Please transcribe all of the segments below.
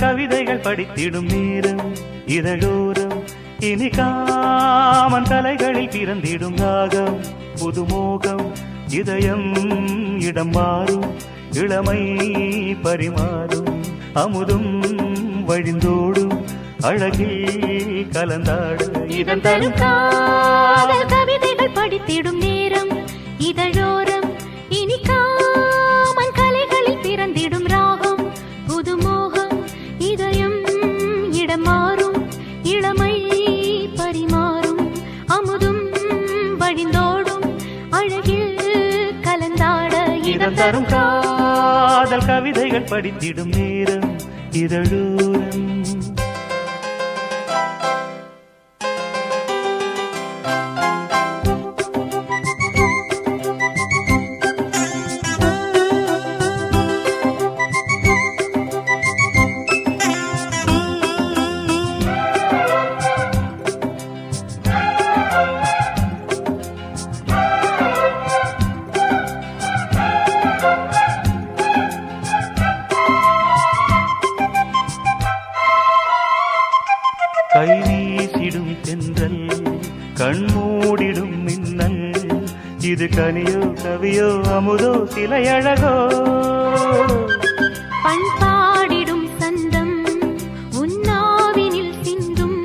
கவிதைகள் படித்திடும் நேரம் இதழோரம் இனி காமன் கலைகளில் பிறந்திடும் ராகம் புதுமோகம் இதயம் இடம் மாறும் இளமை பரிமாறும் அமுதும் வழிந்தோடும் அழகில் கலந்தாடு இதன் தரும் காதல் கவிதைகள் படித்திடும் நேரம் இதழோரம் இனி காமன் கலைகளில் பிறந்திடும் ராகம் புதுமோகம் இதயம் இடம் மாறும் இளமை பரிமாறும் அமுதும் வழிந்தோடும் அழகில் கலந்தாட இதன் தரும் காதல் கவிதைகள் படித்திடும் நேரம் இதழோரம் கை வீசிடும் தென்றல் கண்மூடிடும் மின்னல் இது கனியோ கவியோ அமுதோ சிலையழகோ பண்பாடிடும் சந்தம் உன்னாவினில் சிந்தும்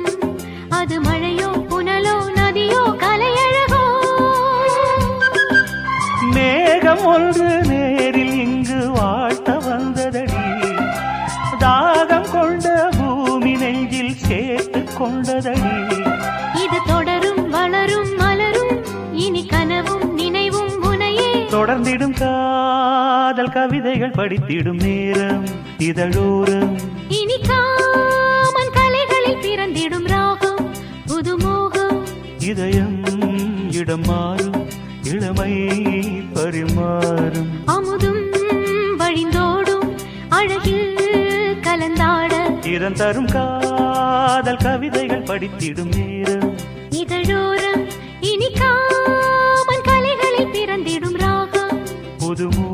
அது மழையோ புனலோ நதியோ கலையழகோ மேகம் ஒன்று நேரில் இங்கு வாழ்த்த வந்ததடி தாகம் கொண்ட பூமி நெஞ்சில் சேர்த்து கொண்டதடி இது தொடரும் வளரும் மலரும் இனி கனவும் நினைவும் உனையே தொடர்ந்திடும் காதல் கவிதைகள் படித்திடும் நேரம் இதழோரம் இனி காமன் கலைகளில் பிறந்திடும் ராகம் புதுமோகம் இதயம் இடம் மாறும் இளமை பரிமாறும் அமுதும் வழிந்தோடும் அழகில் கலந்தாட இதன் தரும் காதல் கவிதைகள் படித்திடும் நேரம் இதழோரம் இனி காமன் கலைகளில் பிறந்திடும் ராகம் புதுமோ